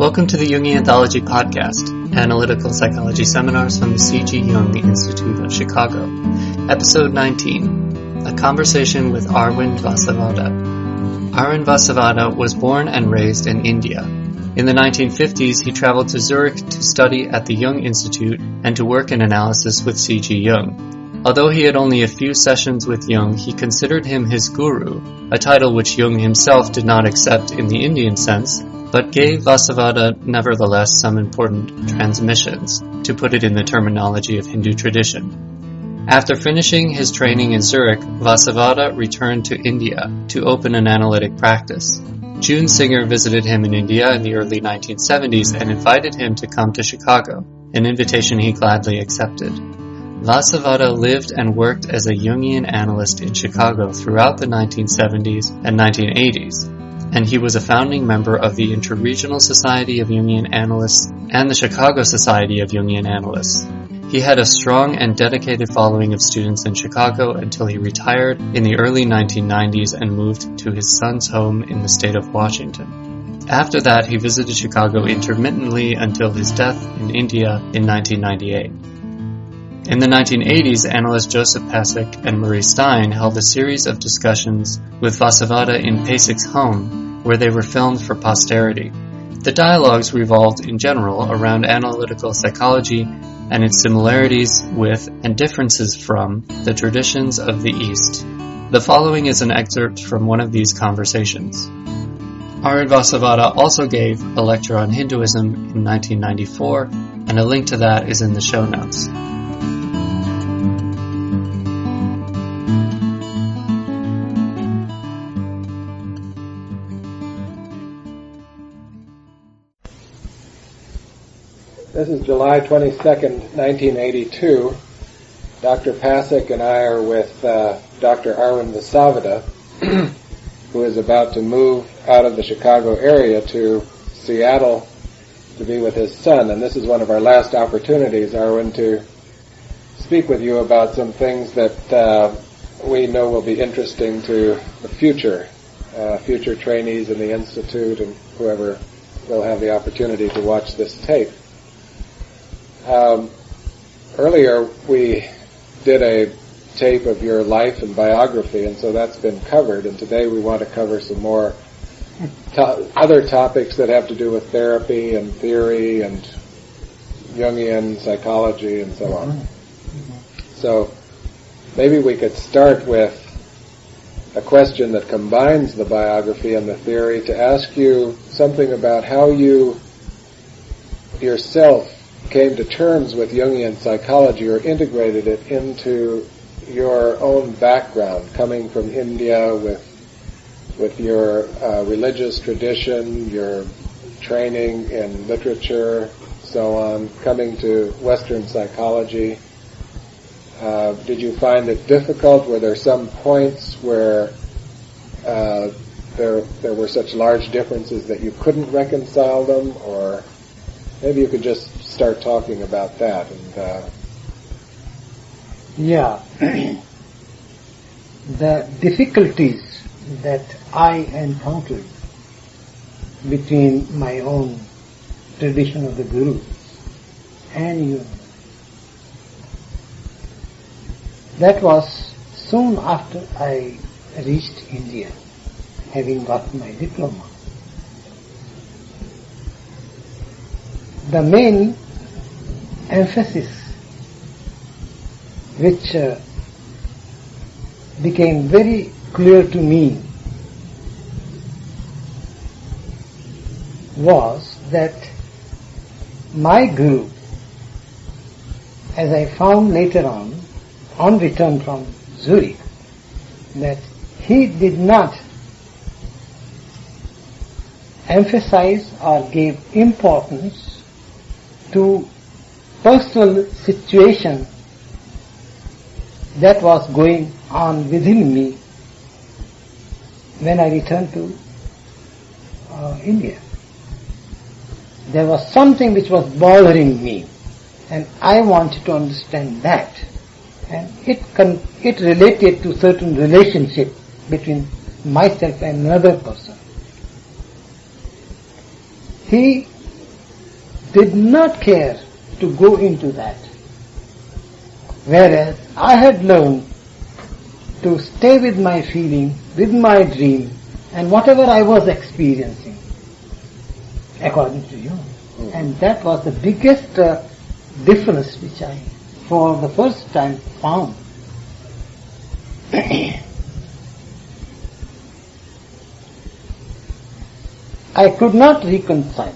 Welcome to the Jungian Anthology Podcast, analytical psychology seminars from the C.G. Jung Institute of Chicago. Episode 19, a conversation with Arwind Vasavada. Arwind Vasavada was born and raised in India. In the 1950s, he traveled to Zurich to study at the Jung Institute and to work in analysis with C.G. Jung. Although he had only a few sessions with Jung, he considered him his guru, a title which Jung himself did not accept in the Indian sense, but gave Vasavada nevertheless some important transmissions, to put it in the terminology of Hindu tradition. After finishing his training in Zurich, Vasavada returned to India to open an analytic practice. June Singer visited him in India in the early 1970s and invited him to come to Chicago, an invitation he gladly accepted. Vasavada lived and worked as a Jungian analyst in Chicago throughout the 1970s and 1980s, and he was a founding member of the Interregional Society of Jungian Analysts and the Chicago Society of Jungian Analysts. He had a strong and dedicated following of students in Chicago until he retired in the early 1990s and moved to his son's home in the state of Washington. After that, he visited Chicago intermittently until his death in India in 1998. In the 1980s, analyst Josip Pasic and Marie Stein held a series of discussions with Vasavada in Pasic's home, where they were filmed for posterity. The dialogues revolved in general around analytical psychology and its similarities with and differences from the traditions of the East. The following is an excerpt from one of these conversations. Arwind Vasavada also gave a lecture on Hinduism in 1994, and a link to that is in the show notes. This is July 22nd, 1982. Dr. Pasic and I are with Dr. Arwind Vasavada, who is about to move out of the Chicago area to Seattle to be with his son. And this is one of our last opportunities, Arwind, to speak with you about some things that we know will be interesting to the future trainees in the Institute and whoever will have the opportunity to watch this tape. Earlier we did a tape of your life and biography, and so that's been covered, and today we want to cover some more other topics that have to do with therapy and theory and Jungian psychology and so on. So maybe we could start with a question that combines the biography and the theory to ask you something about how you yourself came to terms with Jungian psychology or integrated it into your own background, coming from India with your religious tradition, your training in literature, so on, coming to Western psychology. Did you find it difficult? Were there some points where there were such large differences that you couldn't reconcile them? Or maybe you could just start talking about that. The difficulties that I encountered between my own tradition of the Gurus and you, that was soon after I reached India, having got my diploma. The main emphasis which became very clear to me was that my guru, as I found later on return from Zurich, that he did not emphasize or gave importance to personal situation that was going on within me when I returned to India. There was something which was bothering me, and I wanted to understand that. And it related to certain relationship between myself and another person. He did not care to go into that. Whereas I had learned to stay with my feeling, with my dream, and whatever I was experiencing, according to you. Mm-hmm. And that was the biggest difference which I, for the first time, found. I could not reconcile.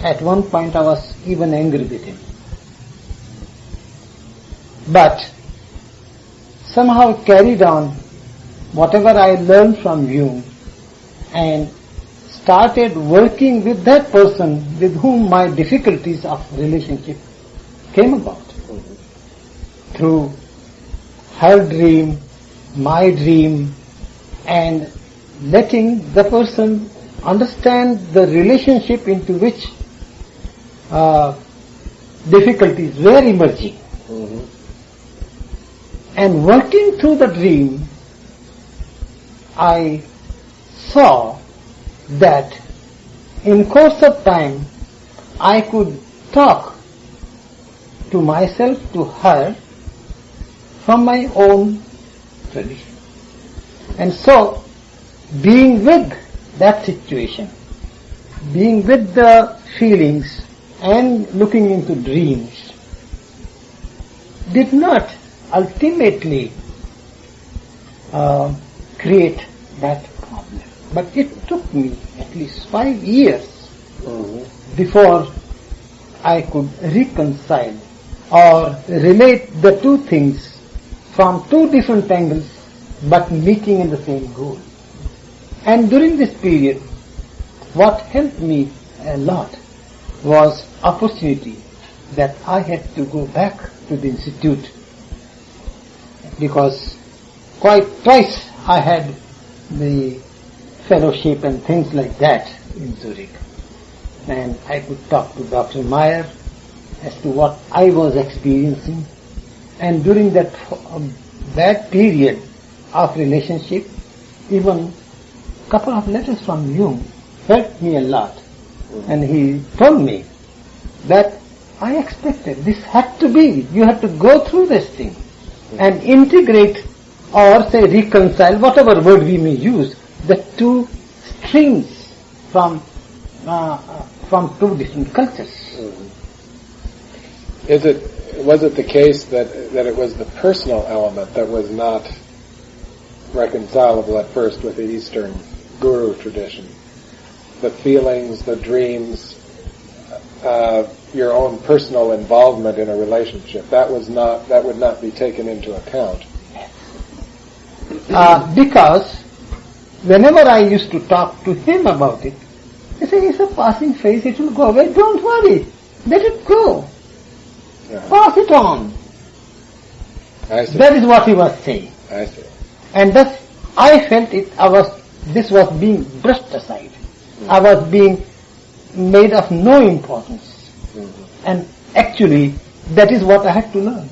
At one point I was even angry with him. But somehow carried on whatever I learned from Jung and started working with that person with whom my difficulties of relationship came about. Mm-hmm. Through her dream, my dream, and letting the person understand the relationship into which difficulties were emerging. Mm-hmm. And working through the dream, I saw that in course of time I could talk to myself, to her, from my own tradition. And so, being with that situation, being with the feelings and looking into dreams, did not ultimately create that problem. But it took me at least 5 years before I could reconcile or relate the two things from two different angles but meeting in the same goal. And during this period, what helped me a lot was opportunity that I had to go back to the institute, because quite twice I had the fellowship and things like that in Zurich. And I could talk to Dr. Meyer as to what I was experiencing. And during that period of relationship, even a couple of letters from Jung helped me a lot. And he told me that I expected this had to be, you had to go through this thing and integrate or say reconcile, whatever word we may use, the two streams from two different cultures. Was it the case that it was the personal element that was not reconcilable at first with the Eastern guru tradition? The feelings, the dreams, your own personal involvement in a relationship, that would not be taken into account. Because whenever I used to talk to him about it, he said, it's a passing phase, it will go away, don't worry, let it go. Yeah. Pass it on. I see. That is what he was saying. I see. And thus I felt this was being brushed aside. Mm-hmm. I was being made of no importance. Mm-hmm. And actually, that is what I had to learn.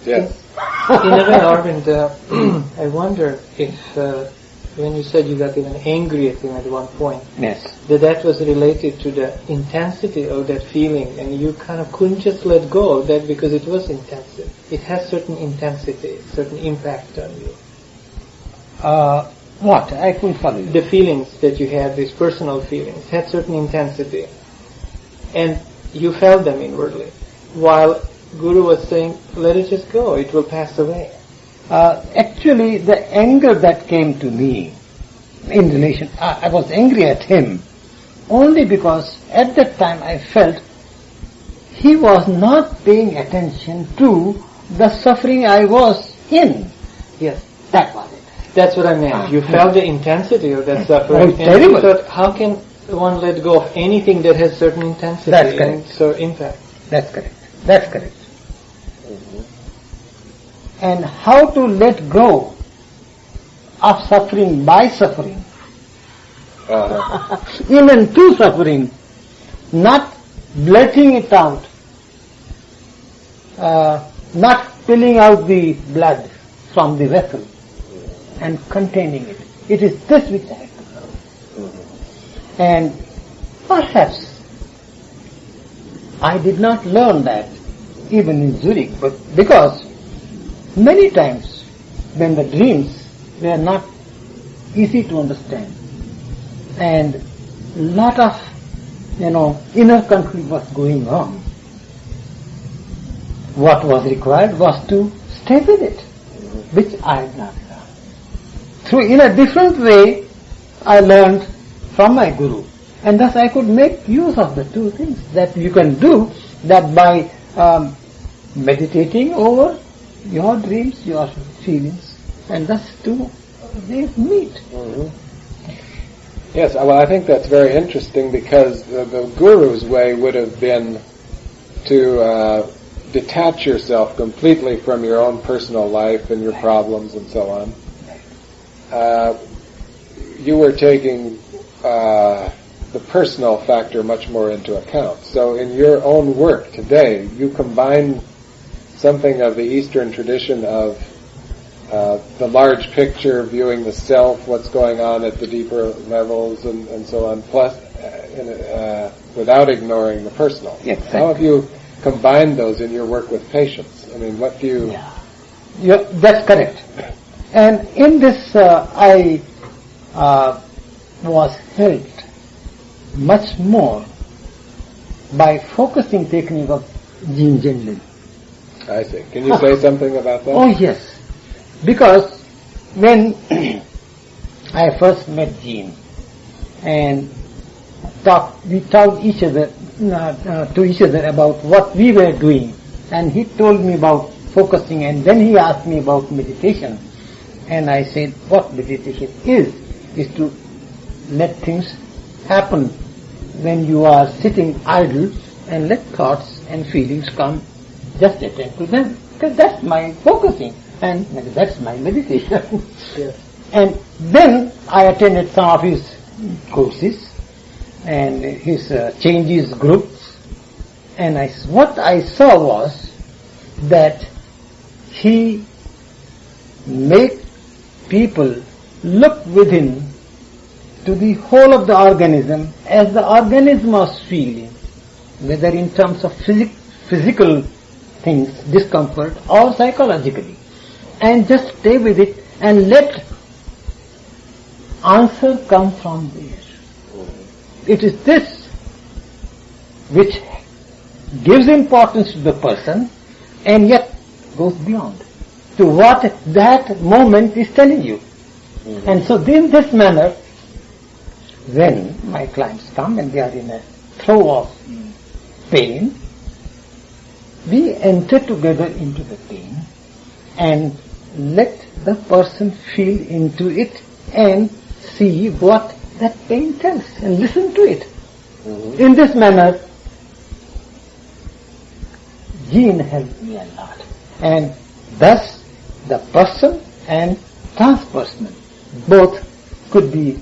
Yes. In a way, Arwind, I wonder if when you said you got even angry at him at one point, yes, that was related to the intensity of that feeling, and you kind of couldn't just let go of that because it was intensive. It has certain intensity, certain impact on you. What? I couldn't follow you. The feelings that you had, these personal feelings, had certain intensity, and you felt them inwardly, while Guru was saying, let it just go, it will pass away. Actually, the anger that came to me in relation, I was angry at him only because at that time I felt he was not paying attention to the suffering I was in. Yes. That was it. That's what I meant. You felt the intensity of that suffering. Oh, terrible. You thought, how can one let go of anything that has certain intensity and so impact? That's correct. That's correct. And how to let go of suffering by suffering, even to suffering, not blurting it out, not spilling out the blood from the vessel and containing it. It is this which I have to learn. And perhaps I did not learn that even in Zurich, but because many times when the dreams were not easy to understand and a lot of inner conflict was going on, what was required was to stay with it, which I had not done. In a different way, I learned from my guru, and thus I could make use of the two things that you can do, that by meditating over your dreams, your feelings, and thus two ways meet. Mm-hmm. Yes, well, I think that's very interesting, because the guru's way would have been to detach yourself completely from your own personal life and your problems and so on. You were taking the personal factor much more into account. So in your own work today, you combine something of the Eastern tradition of the large picture, viewing the self, what's going on at the deeper levels, and so on, plus without ignoring the personal. Exactly. How have you combined those in your work with patients? I mean, what do you... Yeah, that's correct. And in this, I was helped much more by focusing technique of Jungian. I see. Can you say something about that? Oh, yes. Because when I first met Jean and we talked to each other about what we were doing, and he told me about focusing, and then he asked me about meditation, and I said what meditation is to let things happen when you are sitting idle and let thoughts and feelings come, just attend to them, because that's my focusing. And that's my meditation. Yes. And then I attended some of his courses and his changes groups, and what I saw was that he made people look within to the whole of the organism as the organism was feeling, whether in terms of physical things, discomfort, or psychologically. And just stay with it and let answer come from there. It is this which gives importance to the person and yet goes beyond to what that moment is telling you. Mm-hmm. And so in this manner, when my clients come and they are in a throe of pain, we enter together into the pain and let the person feel into it and see what that pain tells and listen to it. Mm-hmm. In this manner, Jean helped me a lot. And thus, the person and transpersonal both could be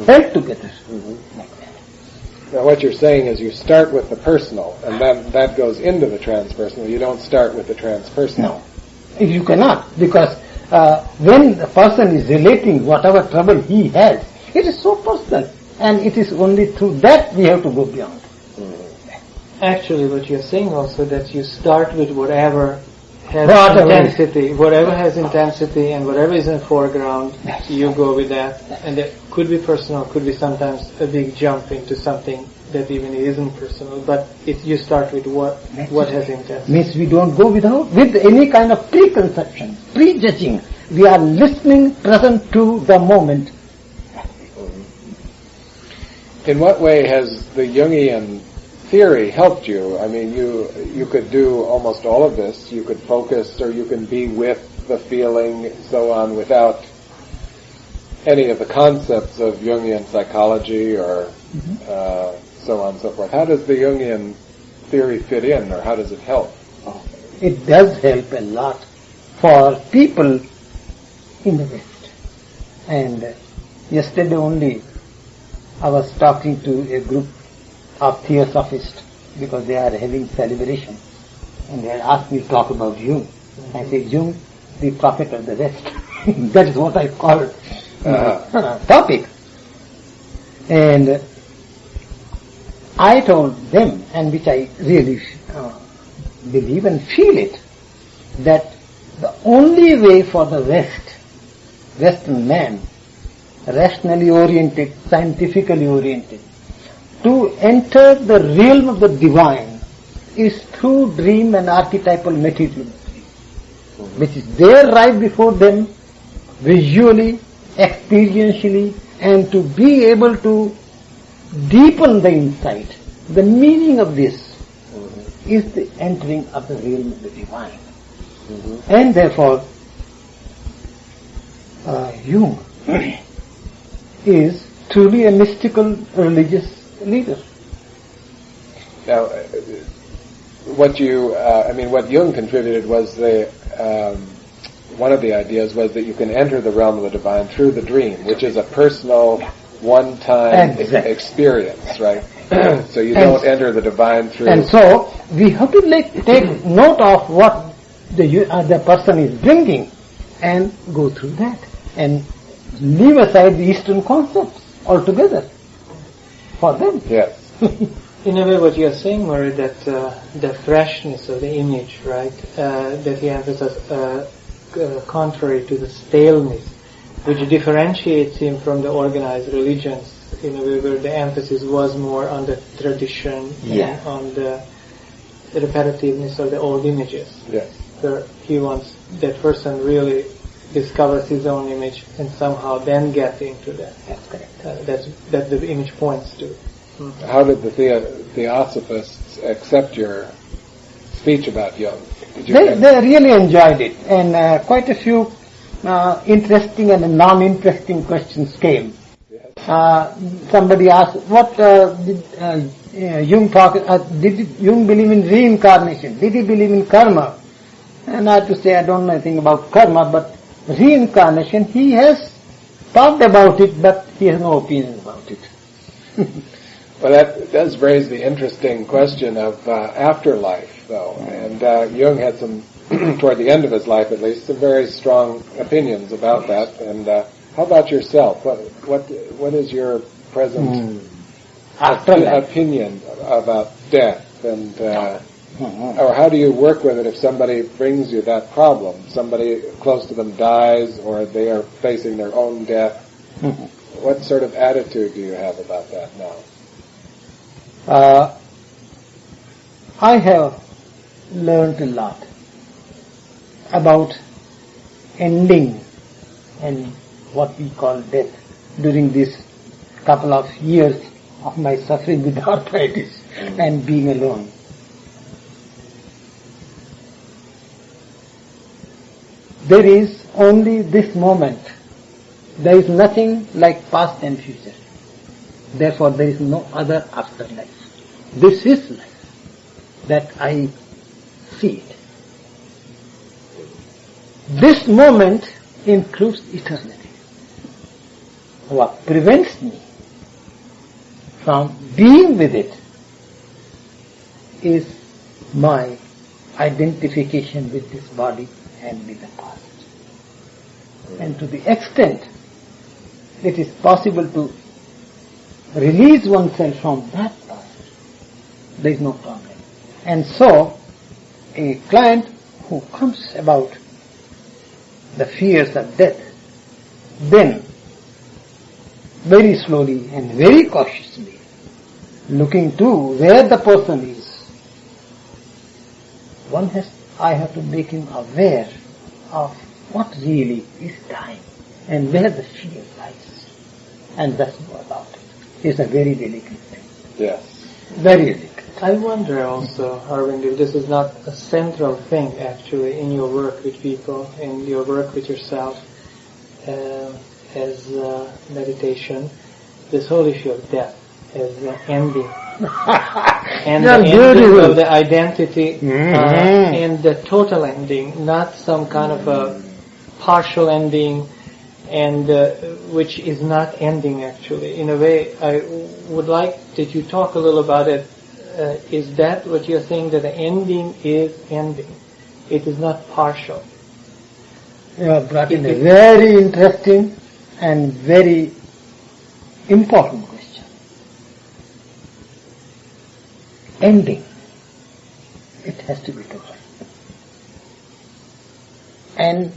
held together. Mm-hmm. Like that. Now what you're saying is you start with the personal, and then that goes into the transpersonal. You don't start with the transpersonal. No. You cannot, because when the person is relating whatever trouble he has, it is so personal, and it is only through that we have to go beyond. Actually, what you're saying also, that you start with whatever has intensity, and whatever is in the foreground, you go with that, and that could be personal, could be sometimes a big jump into something that even isn't personal, but you start with what has intensity. Means we don't go with any kind of preconception, prejudging. We are listening, present to the moment. In what way has the Jungian theory helped you? I mean, you could do almost all of this. You could focus, or you can be with the feeling, so on, without any of the concepts of Jungian psychology or so on and so forth. How does the Jungian theory fit in, or how does it help? It does help a lot for people in the West. And yesterday only I was talking to a group of Theosophists because they are having celebration, and they had asked me to talk about Jung. I said, Jung, the prophet of the West. That is what I call topic. And I told them, and which I really believe and feel it, that the only way for the Western man, rationally oriented, scientifically oriented, to enter the realm of the divine is through dream and archetypal material, which is there right before them, visually, experientially, and to be able to deepen the insight. The meaning of this is the entering of the realm of the divine. And therefore, Jung is truly a mystical religious leader. Now, what Jung contributed was one of the ideas was that you can enter the realm of the divine through the dream, which is a personal, one-time experience, right? So you don't enter the divine through... And so, we have to take note of what the person is bringing and go through that and leave aside the Eastern concepts altogether for them. Yes. In a way, what you are saying, Murray, that the freshness of the image, right, that he emphasizes, contrary to the staleness, which differentiates him from the organized religions, in a way where the emphasis was more on the tradition and on the repetitiveness of the old images. Yes. Where he wants that person really discovers his own image and somehow then get into that. That's correct. That the image points to. How did the Theosophists accept your speech about Jung? They really enjoyed it, and quite a few interesting and non-interesting questions came. Yes. Somebody asked, what did Jung talk? Did Jung believe in reincarnation? Did he believe in karma? And I have to say, I don't know anything about karma, but reincarnation, he has talked about it, but he has no opinion about it. Well, that does raise the interesting question of afterlife, though. And Jung had some, toward the end of his life at least, some very strong opinions about that. And how about yourself? What is your present opinion about death? And or how do you work with it if somebody brings you that problem? Somebody close to them dies, or they are facing their own death. What sort of attitude do you have about that now? I have learned a lot about ending and what we call death during this couple of years of my suffering with arthritis and being alone. There is only this moment. There is nothing like past and future. Therefore, there is no other afterlife. This is life that I see it. This moment includes eternity. What prevents me from being with it is my identification with this body and with the past. And to the extent it is possible to release oneself from that past, there is no problem. And so, a client who comes about the fears of death, then very slowly and very cautiously, looking to where the person is, I have to make him aware of what really is dying and where the fear lies. And that's more about it. It's a very delicate thing. Yes. Very delicate. I wonder also, Arwind, if this is not a central thing actually in your work with people, in your work with yourself as meditation, this whole issue of death as ending. And the ending of the identity and the total ending, not some kind of a partial ending, and which is not ending actually. In a way, I would like that you talk a little about it. Is that what you're saying, that the ending is ending? It is not partial. You have brought in a very interesting and very important question. ending. It has to be total. And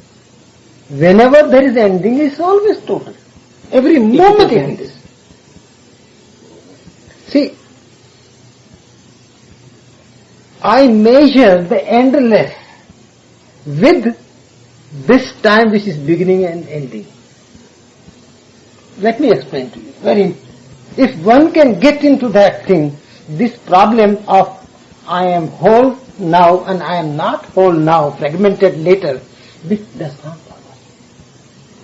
whenever there is ending, it's always total. Every moment it is. See, I measure the endless with this time which is beginning and ending. Let me explain to you. If one can get into that thing, this problem of I am whole now and I am not whole now, fragmented later, this does not bother.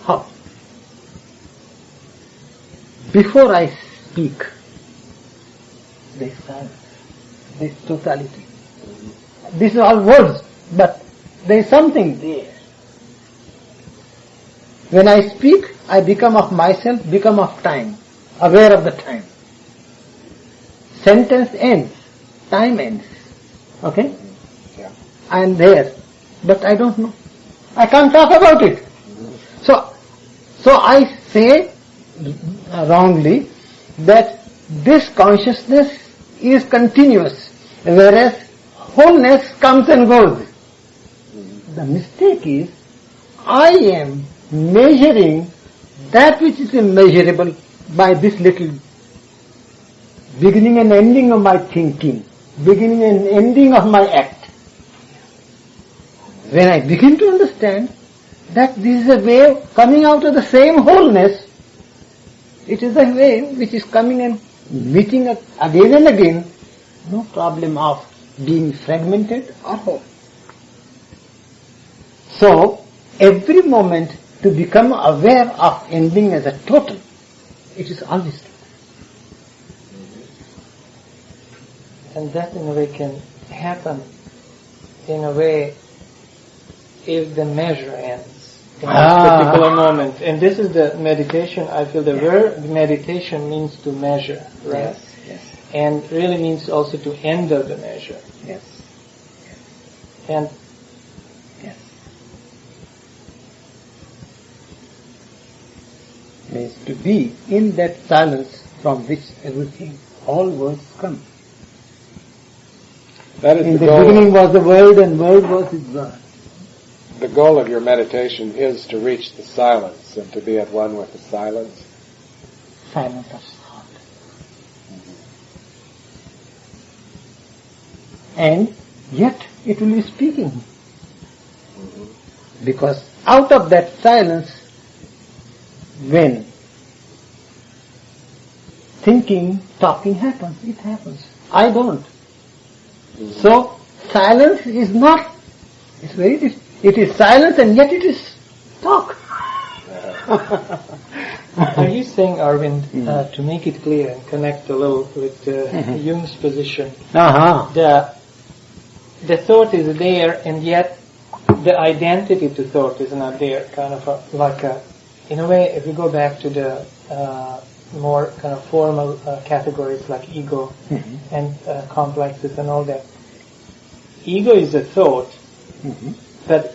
How? Before I speak, there is silence, there is totality. These are all words, but there is something there. When I speak, I become of myself, become of time, aware of the time. Sentence ends, time ends. Okay? Yeah. I am there, but I don't know. I can't talk about it. So I say wrongly that this consciousness is continuous, whereas wholeness comes and goes. The mistake is, I am measuring that which is immeasurable by this little beginning and ending of my thinking, beginning and ending of my act. When I begin to understand that this is a wave coming out of the same wholeness, it is a wave which is coming and meeting again and again, no problem of being fragmented or whole. So, every moment to become aware of ending as a total, it is always total. And that in a way can happen in a way if the measure ends in a particular moment. And this is the meditation. I feel the word meditation means to measure, right? Yes. And really means also to end of the measure. Yes. And Yes. Means to be in that silence from which everything, all words come. That is In the the goal. beginning was the world and world was his word. The goal of your meditation is to reach the silence and to be at one with the silence. Silence of thought. And yet it will be speaking. Because out of that silence, when thinking, talking happens, it happens. I don't. So silence is not, it's very different. It is silence and yet it is talk. are you saying, Arwind, to make it clear and connect a little with Jung's position, the thought is there and yet the identity to thought is not there, kind of in a way, if we go back to the more kind of formal categories like ego and complexes and all that. Ego is a thought, but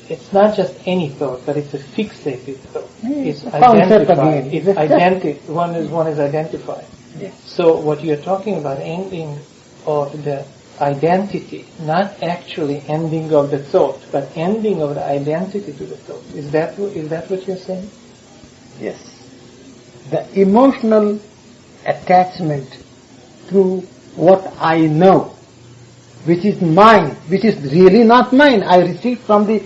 it's not just any thought, but it's a fixated thought. It's identified. It's one is identified. Yes. So what you're talking about, ending of the identity, not actually ending of the thought, but ending of the identity to the thought. Is that what you're saying? Yes. The emotional attachment to what I know, which is mine, which is really not mine. I received from the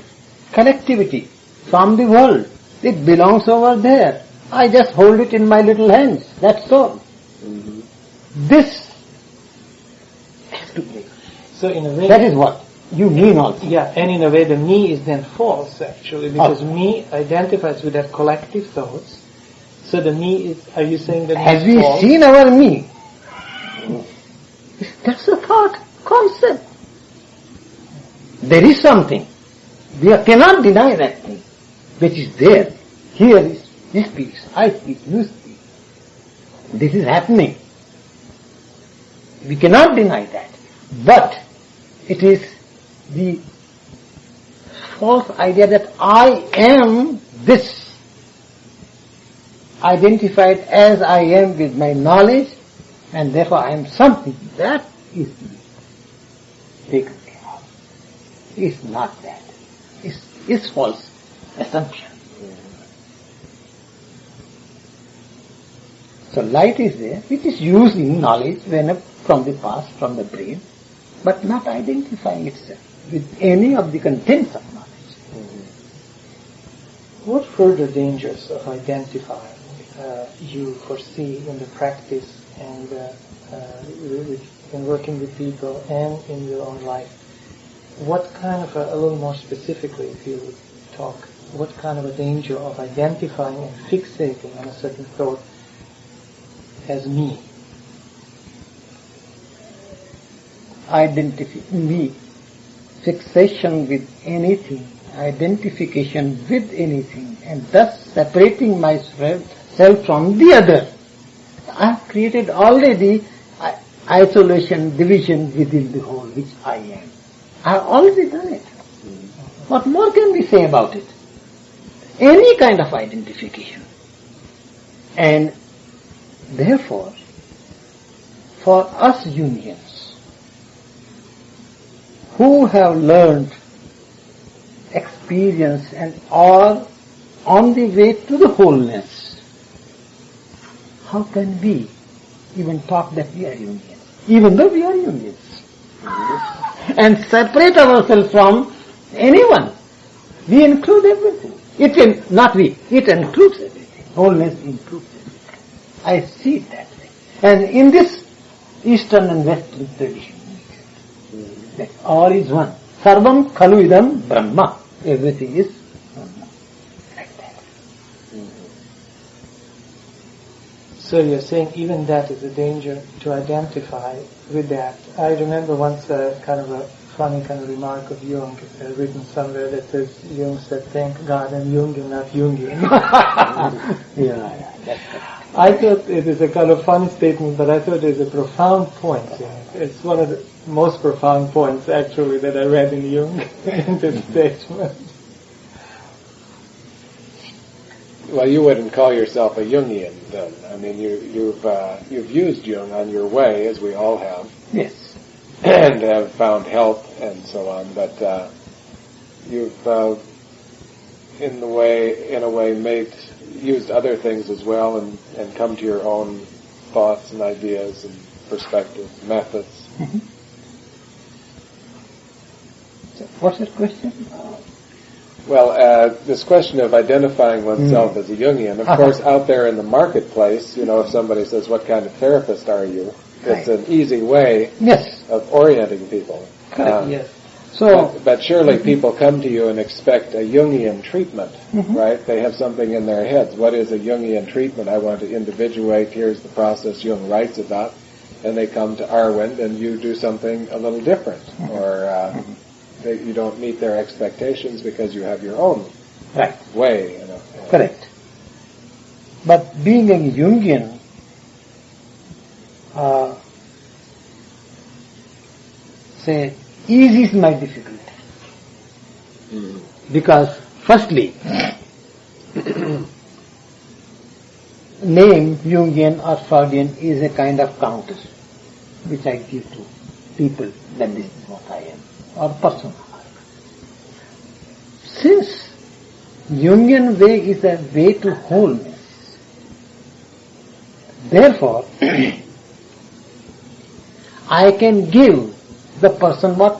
collectivity, from the world. It belongs over there. I just hold it in my little hands. That's all. This has to break. So in a way, that is what you mean also. Yeah, and in a way the me is then false actually, because me identifies with that collective thoughts. So the me is, are you saying that Have me is we false? seen our me? That's a thought, concept. There is something. We cannot deny that thing, which is there. Here is, he speaks, I speak, you speak. This is happening. We cannot deny that. But it is the false idea that I am this, identified as I am with my knowledge, and therefore I am something. That is taken care of. It's not that. It's false assumption. So light is there, which is used in knowledge from the past, from the brain, but not identifying itself with any of the contents of knowledge. What further dangers of identifying you foresee in the practice and in working with people and in your own life? What kind of a little more specifically, if you would talk, what kind of a danger of identifying and fixating on a certain thought as me? Fixation with anything, identification with anything, and thus separating myself from the other. I have created already isolation, division within the whole, which I am. I have already done it. What more can we say about it? Any kind of identification. And therefore, for us Jungians, who have learned, experienced, and are on the way to the wholeness, how can we even talk that we are Jungians, even though we are Jungians, and separate ourselves from anyone? We include everything. It includes everything. Wholeness includes everything. I see it that way. And in this Eastern and Western tradition, that all is one. Sarvam khalu idam Brahma. Everything is Brahma. Like that. So you're saying even that is a danger to identify with that. I remember once kind of a funny kind of remark of Jung written somewhere that says, Jung said, "Thank God I'm Jung and not Jungian." Yeah, that's correct. I thought it is a kind of funny statement, but I thought it is a profound point. It's one of the most profound points, actually, that I read in Jung in this statement. Well, you wouldn't call yourself a Jungian, then. I mean, you've used Jung on your way, as we all have. Yes. And have found help and so on, but you've in a way used other things as well and come to your own thoughts and ideas and perspectives, methods. Mm-hmm. So what's the question? Well, this question of identifying oneself as a Jungian, of course, out there in the marketplace, if somebody says, "What kind of therapist are you?" It's an easy way of orienting people. Yes. So, but surely people come to you and expect a Jungian treatment, right? They have something in their heads. What is a Jungian treatment? I want to individuate. Here's the process Jung writes about. And they come to Arwind and you do something a little different. Or you don't meet their expectations because you have your own way. Correct. But being a Jungian, eases my difficulty. Because, firstly, name Jungian or Freudian is a kind of counter which I give to people that this is what I am, or person. Since Jungian way is a way to wholeness, therefore, I can give the person what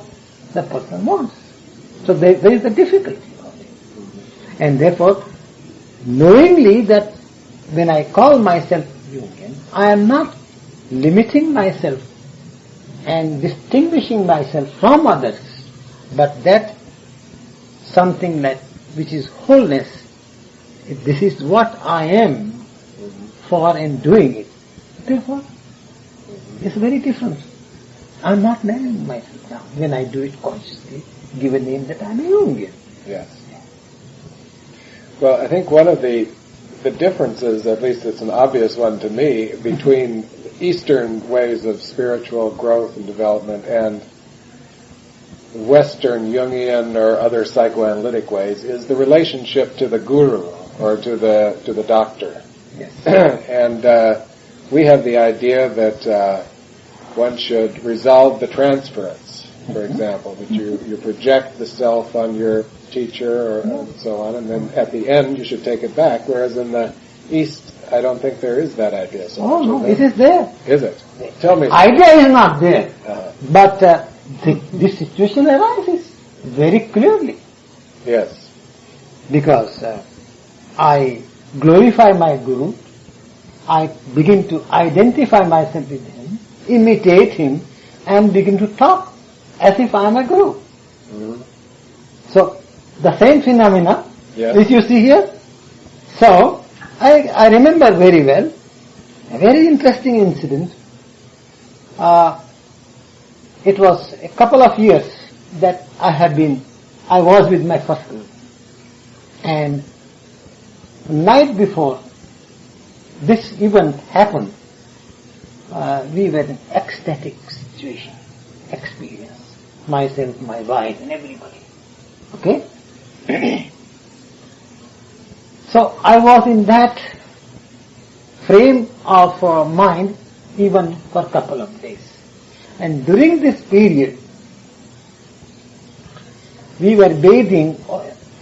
the person wants. So there is a difficulty of it. And therefore, knowingly that when I call myself Jungian, I am not limiting myself and distinguishing myself from others, but that something which is wholeness, this is what I am for and doing it. Therefore, it's very different. I'm not narrowing myself down when I do it consciously, give a name that I'm a Jungian. Yes. Well, I think one of the differences, at least it's an obvious one to me, between Eastern ways of spiritual growth and development and Western Jungian or other psychoanalytic ways is the relationship to the guru or to the doctor. Yes. And we have the idea that one should resolve the transference, for example, that you project the self on your teacher or so on, and then at the end you should take it back, whereas in the East, I don't think there is that idea so much. No, it is there. Is it? Tell me. Idea is not there, but this situation arises very clearly. Yes. Because I glorify my Guru, I begin to identify myself with him, imitate him, and begin to talk as if I am a Guru. Mm-hmm. So, the same phenomena, which you see here. So, I remember very well a very interesting incident. It was a couple of years that I was with my first Guru. And night before this event happened, we were in ecstatic situation, experience. Myself, my wife, and everybody. Okay? So I was in that frame of mind even for a couple of days. And during this period, we were bathing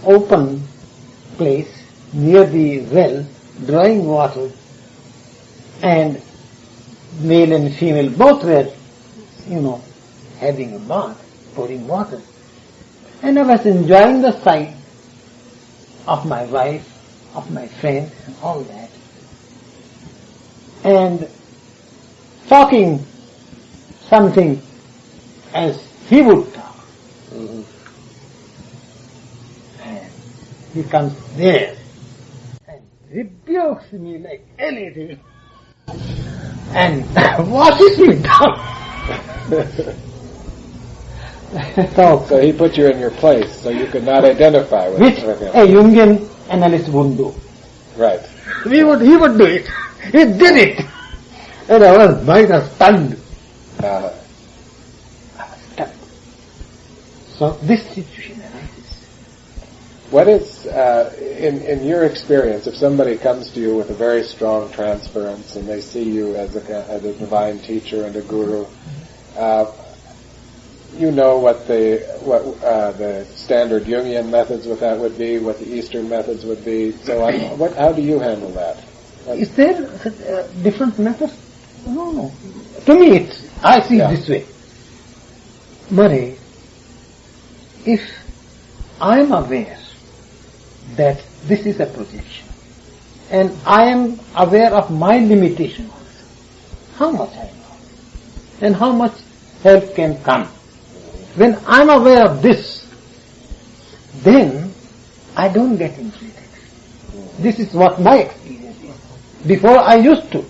open place near the well, drawing water, and male and female both were, having a bath, pouring water. And I was enjoying the sight of my wife, of my friend, and all that. And talking something as he would talk. Mm-hmm. And he comes there and rebukes me like anything and washes me down. So he put you in your place so you could not identify with which him. A Jungian analyst wouldn't do. Right. He would do it. He did it. And I was stunned. I was stunned. So this situation arises. What is, in your experience, if somebody comes to you with a very strong transference and they see you as a divine teacher and a guru, you know what the standard Jungian methods with that would be, what the Eastern methods would be. So how do you handle that? Is there different methods? No. To me, I see it this way. Murray, if I am aware that this is a projection, and I am aware of my limitations, how much I know, and how much help can come. When I am aware of this, then I don't get inflated. This is what my experience is. Before I used to.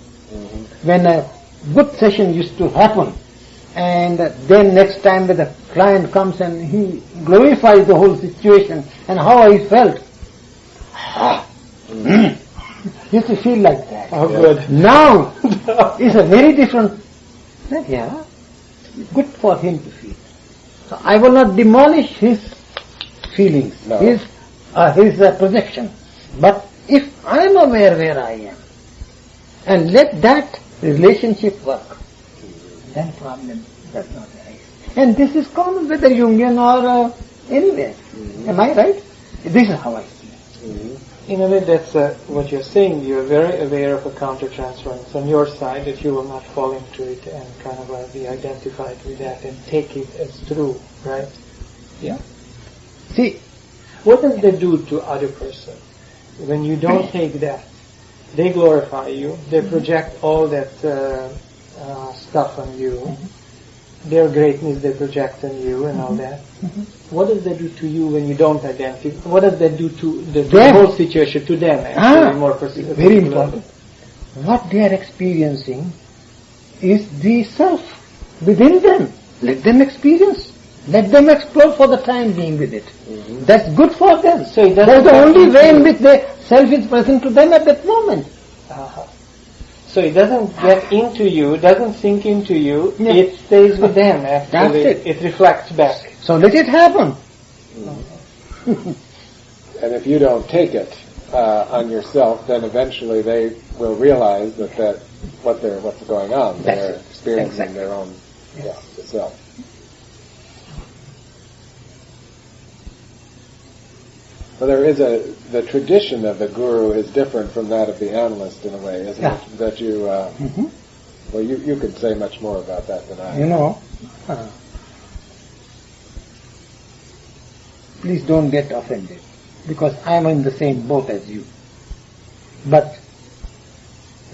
When a good session used to happen, and then next time when the client comes and he glorifies the whole situation and how I felt, used to feel like that. Oh, good. Now, it's a very different, good for him to feel. So I will not demolish his feelings, his projection. But if I am aware where I am, and let that relationship work, then problem does not arise. And this is common whether Jungian or anywhere. Am I right? This is how I see it. In a way, that's what you're saying. You're very aware of a counter-transference on your side, that you will not fall into it and kind of be identified with that and take it as true, right? Yeah. See, what does that do to other person when you don't take that? They glorify you. They project all that stuff on you. Their greatness they project on you and all that. What does that do to you when you don't identify? What does that do to the whole situation, to them actually, more very important. What they are experiencing is the self within them. Let them experience. Let them explore for the time being with it. That's good for them. So that's the only way in which the self is present to them at that moment. So it doesn't get into you, doesn't sink into you, it stays with them actually. That's it reflects back. So let it happen. And if you don't take it on yourself, then eventually they will realize that what's going on. They're That's it. experiencing Exactly. their own self. Well, there is the tradition of the guru is different from that of the analyst in a way, isn't it? That you, well, you could say much more about that than I. You know, please don't get offended, because I am in the same boat as you. But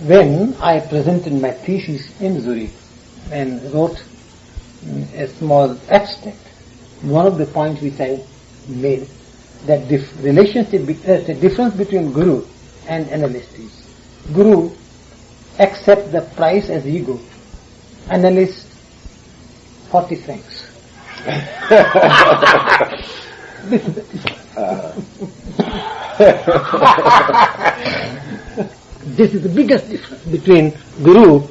when I presented my thesis in Zurich and wrote a small abstract, one of the points which I made, that the relationship, the difference between guru and analyst is, guru accepts the price as ego, analyst 40 francs. This is the biggest difference between guru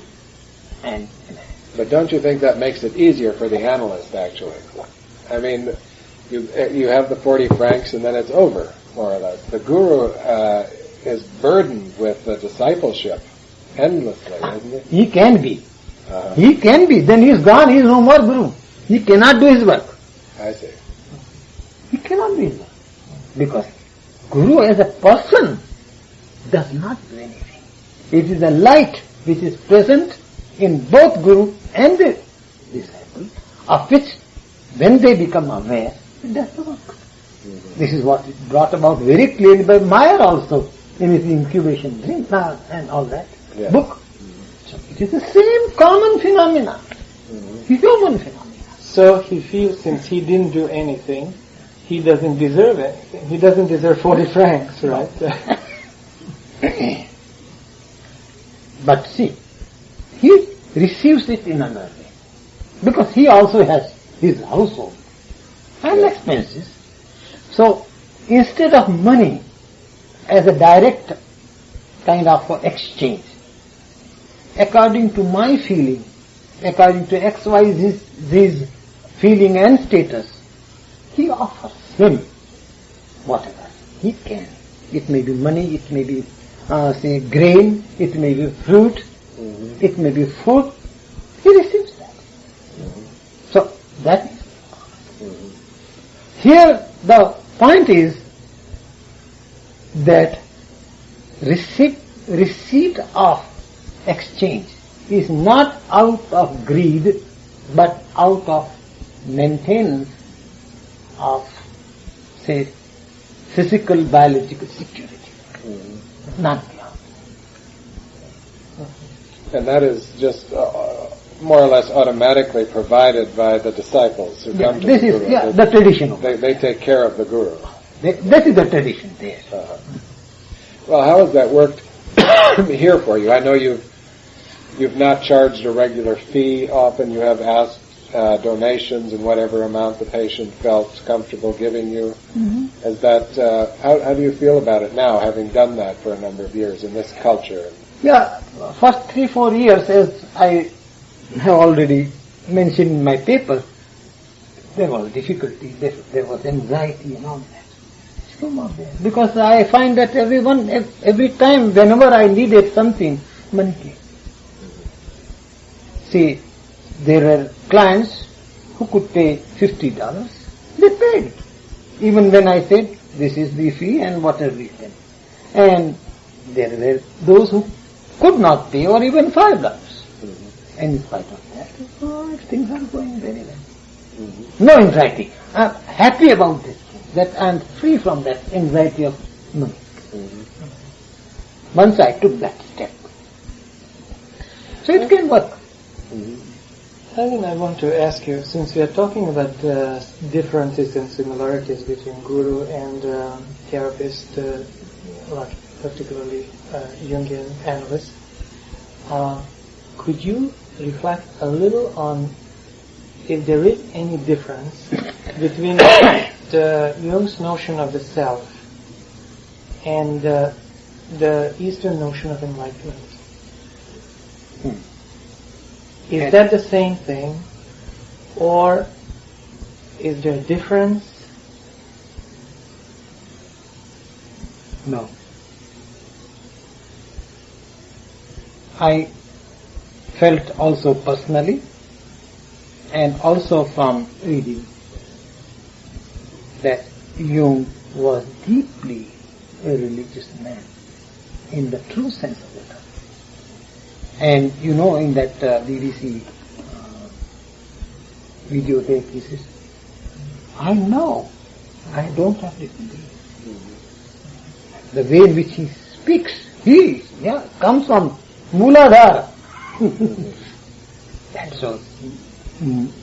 and analyst. But don't you think that makes it easier for the analyst, actually? I mean, you have the 40 francs and then it's over, more or less. The guru is burdened with the discipleship endlessly, isn't he? He can be. He can be. Then he is gone. He is no more guru. He cannot do his work. I see. He cannot do his work. Because guru as a person does not do anything. It is a light which is present in both guru and the disciple, of which when they become aware, it does the work. This is what is brought about very clearly by Meyer also in his incubation dream and all that book. So it is the same common phenomena, human phenomena. So he feels since he didn't do anything, he doesn't deserve anything. He doesn't deserve 40 francs, right? But see, he receives it in another way. Because he also has his household and expenses. So instead of money as a direct kind of exchange, according to my feeling, according to XYZ's feeling and status, he offers him whatever he can. It may be money, it may be say grain, it may be fruit, it may be food. He receives that. So that is. Here the point is that receipt of exchange is not out of greed, but out of maintenance of, say, physical, biological security. Not beyond. And that is just more or less automatically provided by the disciples who come to this the is guru. the tradition of it. They take care of the guru. That is the tradition there. Well, how has that worked here for you? I know you've not charged a regular fee often. You have asked donations in whatever amount the patient felt comfortable giving you. Is that how do you feel about it now, having done that for a number of years in this culture? Yeah, first 3-4 years, as I have already mentioned in my paper, there was difficulty, there was anxiety and all that. Because I find that every time, whenever I needed something, money came. See, there were clients who could pay $50. They paid. Even when I said, this is the fee and whatever we can. And there were those who could not pay or even $5. And in spite of that, things are going very well. No anxiety. I'm happy about this, that I'm free from that anxiety of money. Once I took that step. So it can work. Arwind, I want to ask you, since we are talking about differences and similarities between guru and therapist, like particularly Jungian analyst, could you reflect a little on if there is any difference between the Jung's notion of the self and the Eastern notion of enlightenment? Is that the same thing, or is there a difference? No. I felt also personally and also from reading that Jung was deeply a religious man in the true sense of the term. And you know, in that BBC videotape, he says, I know, I don't have to believe. The way in which he speaks, he comes from Mooladhara. And so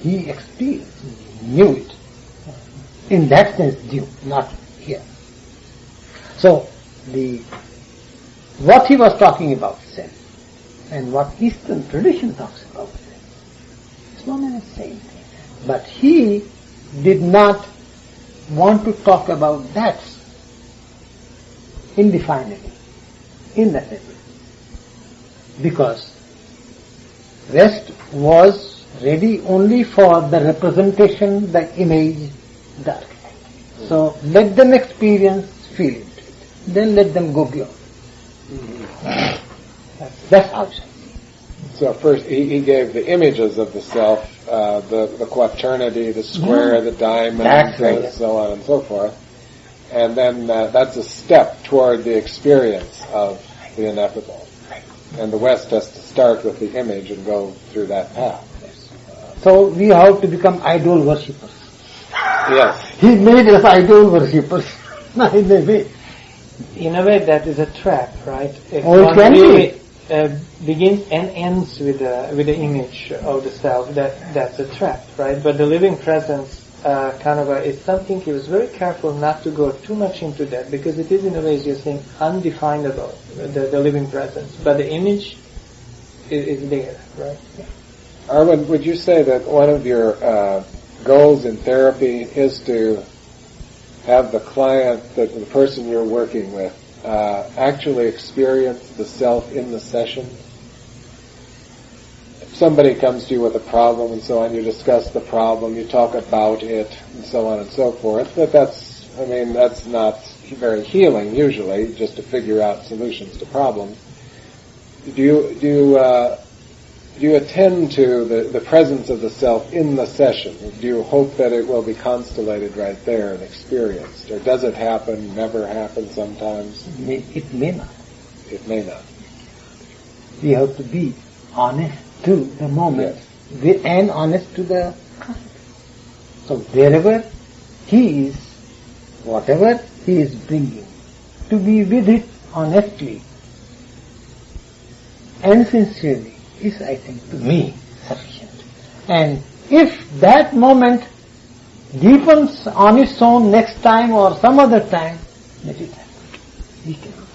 he experienced, knew it. In that sense, due, not here. So, what he was talking about self, and what Eastern tradition talks about self, it's one and the same thing. But he did not want to talk about that indefinably, indefinitely, because West was ready only for the representation, the image, the architect. So let them experience, feel it. Then let them go beyond. That's how it is. So first he gave the images of the self, the quaternity, the square, the diamond, and so on and so forth. And then that's a step toward the experience of the ineffable. And the West has to start with the image and go through that path. So we have to become idol worshippers. Yes. He made us idol worshippers. In a way, that is a trap, right? If it can really begins and ends with the image of the self, that's a trap, right? But the living presence is something he was very careful not to go too much into that, because it is, in a way, as you're saying, undefinable, the living presence. But the image is there, right? Arwind, would you say that one of your goals in therapy is to have the client, the person you're working with, actually experience the self in the session? If somebody comes to you with a problem and so on, you discuss the problem, you talk about it, and so on and so forth, but that's not very healing usually, just to figure out solutions to problems. Do you attend to the presence of the self in the session? Do you hope that it will be constellated right there and experienced? Or does it happen, never happen sometimes? It may not. It may not. We have to be honest to the moment, and honest to the client. So wherever he is, whatever he is bringing, to be with it honestly and sincerely is, I think, to me, sufficient. And if that moment deepens on its own next time or some other time, let it happen.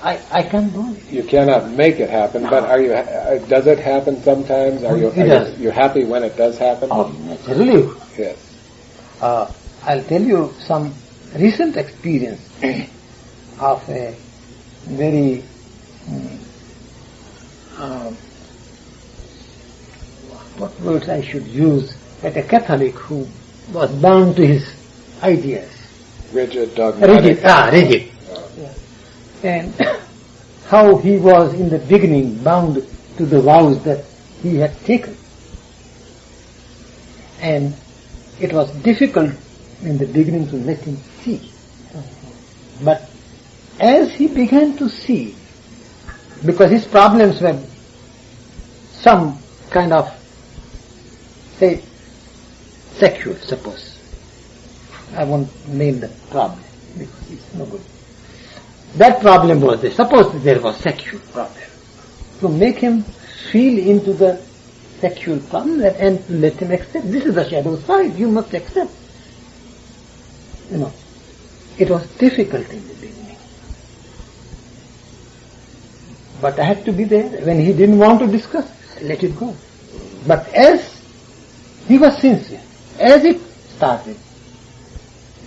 I can't do it. You cannot make it happen, no. But does it happen sometimes? Are you happy when it does happen? Oh, naturally. Yes. I'll tell you some recent experience of a very what words I should use, at a Catholic who was bound to his ideas. Rigid, dogmatic. Rigid. Yeah. And how he was in the beginning bound to the vows that he had taken. And it was difficult in the beginning to let him see. But as he began to see, because his problems were some kind of, say, sexual, suppose. I won't name the problem because it's no good. That problem was there. Suppose there was sexual problem. So make him feel into the sexual problem and let him accept. This is the shadow side. You must accept. It was difficult in the beginning. But I had to be there. When he didn't want to discuss, let it go. But as he was sincere, as it started,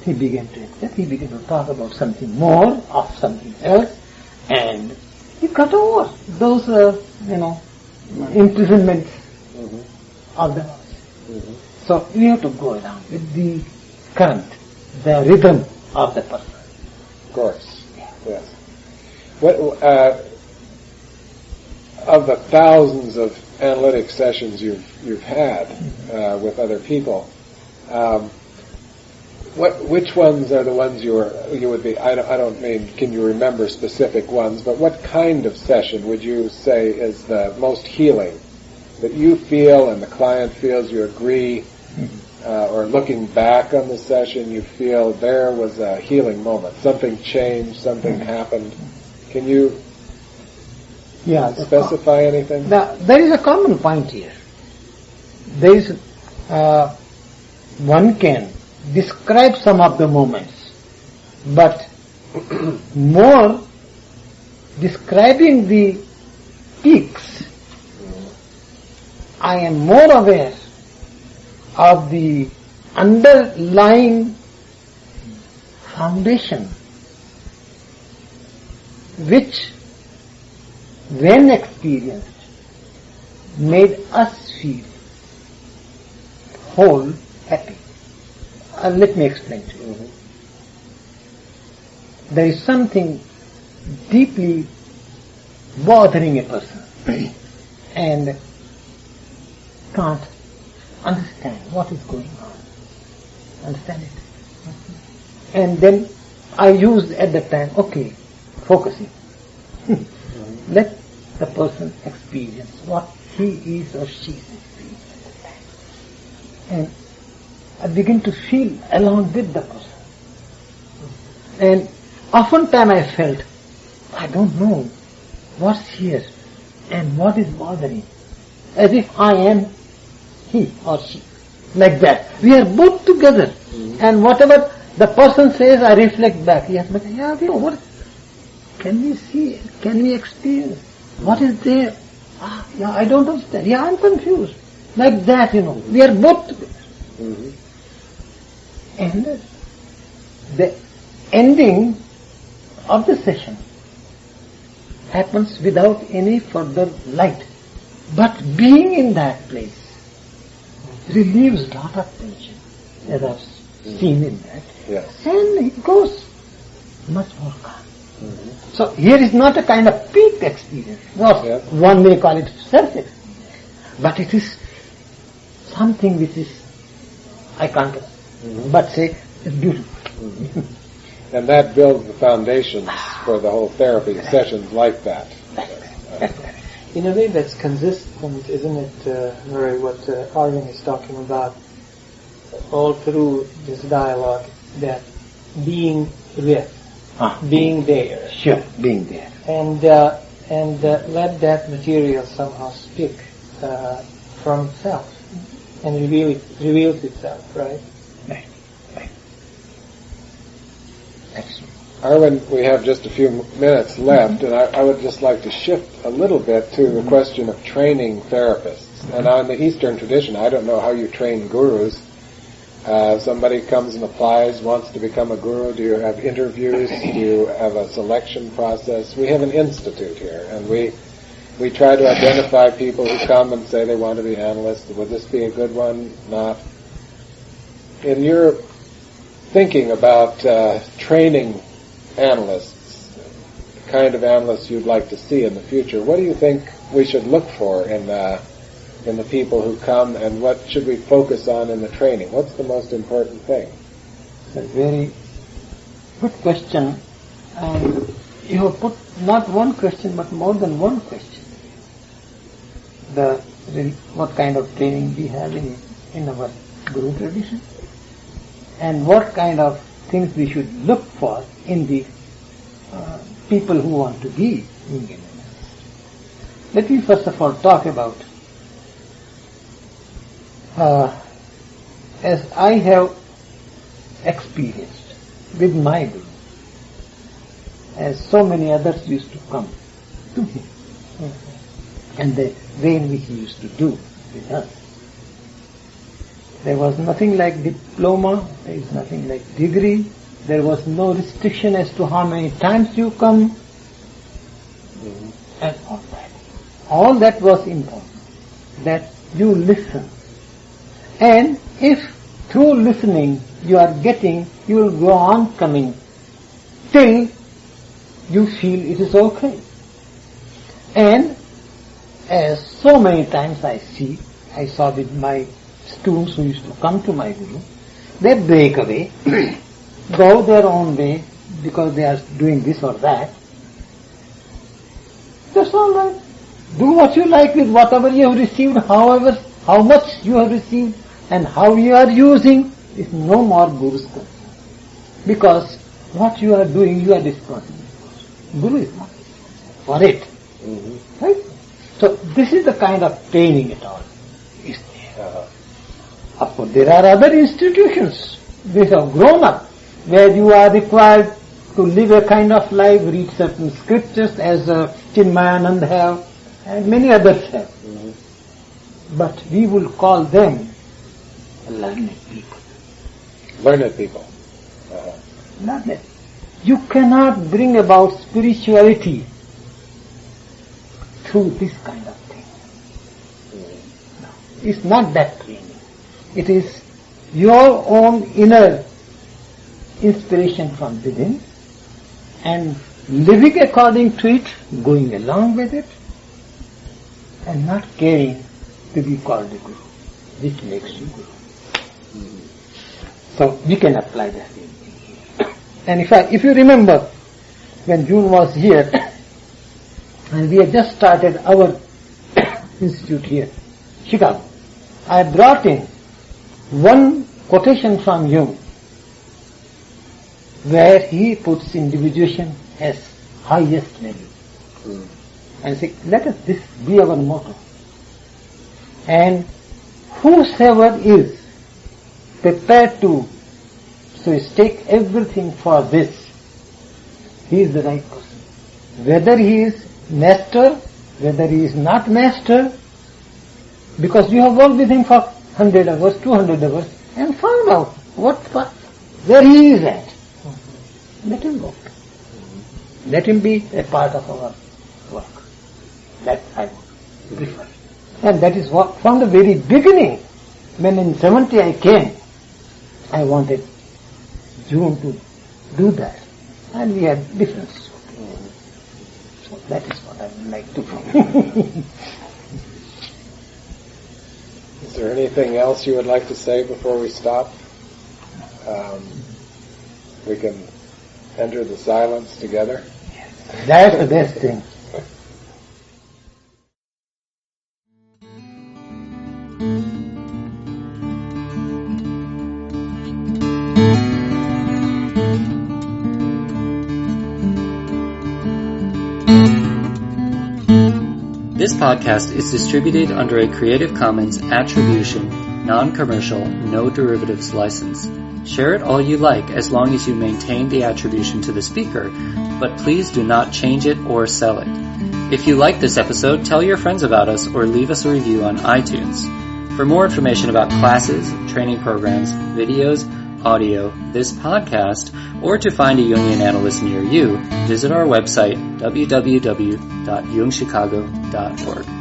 he began to accept, he began to talk about something more, of something else, and he cut over those, imprisonments of the house. So we have to go along with the current, the rhythm of the person. Of course, yes. of the thousands of analytic sessions you've had with other people, which ones are the ones you would be? I don't mean can you remember specific ones, but what kind of session would you say is the most healing that you feel and the client feels? You agree, or looking back on the session, you feel there was a healing moment. Something changed. Something happened. Can you specify anything? There is a common point here. There is one can describe some of the moments, but more describing the peaks, I am more aware of the underlying foundation which, when experienced, made us feel whole, happy. Let me explain to you. There is something deeply bothering a person and can't understand what is going on. Understand it? And then I used at that time, focusing. Let the person experience what he is or she is experiencing at that time. And I begin to feel along with the person. And oftentimes I felt, I don't know what's here and what is bothering. As if I am he or she. Like that. We are both together. And whatever the person says, I reflect back. Yes, but what can we see? Can we experience? What is there? I don't understand. I'm confused. Like that, we are both together. And the ending of the session happens without any further light. But being in that place relieves a lot of tension, as I've seen in that. Yes. And it goes much more calm. So here is not a kind of peak experience, or one may call it self-experience, but it is something which is, I can't but say, it's beautiful. And that builds the foundations for the whole therapy sessions like that. In a way that's consistent, isn't it, Murray, what Arwind is talking about all through this dialogue, that being with, being there. Sure, being there. And let that material somehow speak from itself and reveals itself, right? Right. Excellent. Arwind, we have just a few minutes left, and I would just like to shift a little bit to the question of training therapists. And in the Eastern tradition, I don't know how you train gurus. Somebody comes and applies, wants to become a guru. Do you have interviews? Do you have a selection process? We have an institute here, and we try to identify people who come and say they want to be analysts. Would this be a good one? Not. In your thinking about training analysts, the kind of analysts you'd like to see in the future, what do you think we should look for in the people who come, and what should we focus on in the training? What's the most important thing? It's a very good question, and you have put not one question but more than one question. What kind of training we have in our guru tradition, and what kind of things we should look for in the people who want to be Jungian analysts. Let me first of all talk about, as I have experienced with my guru, as so many others used to come to him, and the way in which he used to do with us. There was nothing like diploma, there is nothing like degree, there was no restriction as to how many times you come, and all that. All that was important, that you listen. And if through listening you will go on coming till you feel it is okay. And as so many times I saw with my students who used to come to my guru, they break away, go their own way because they are doing this or that. That's all right. Do what you like with whatever you have received, however, how much you have received and how you are using is no more Guru's concern. Because what you are doing, you are responsible for. Guru is not for it. Mm-hmm. Right? So this is the kind of training it all is there. Of course, there are other institutions which have grown up where you are required to live a kind of life, read certain scriptures as Chinmayananda have and many others have. Mm-hmm. But we will call them learned people. Learned people. Learned. You cannot bring about spirituality through this kind of thing. Mm-hmm. No, it's not that training. It is your own inner inspiration from within and living according to it, going along with it, and not caring to be called a guru, which makes you guru. Mm-hmm. So we can apply that in here. And if you remember, when June was here, and we had just started our institute here, Chicago, I brought in one quotation from Jung, where he puts individuation as highest value. Mm. And say, let us this be our motto. And whosoever is prepared to stake everything for this, he is the right person. Whether he is master, whether he is not master, because you have worked with him for 100 hours, 200 hours, and found out where he is at. Let him go. Let him be a part of our work. That I would prefer. And that is what, from the very beginning, when in 70 I came, I wanted June to do that. And we had differences. So that is what I would like to do. Is there anything else you would like to say before we stop? We can enter the silence together. Yes. That's the best thing. This podcast is distributed under a Creative Commons Attribution, Non-Commercial, No Derivatives license. Share it all you like as long as you maintain the attribution to the speaker, but please do not change it or sell it. If you like this episode, tell your friends about us or leave us a review on iTunes. For more information about classes, training programs, videos, audio, this podcast, or to find a Jungian analyst near you, visit our website www.jungchicago.org.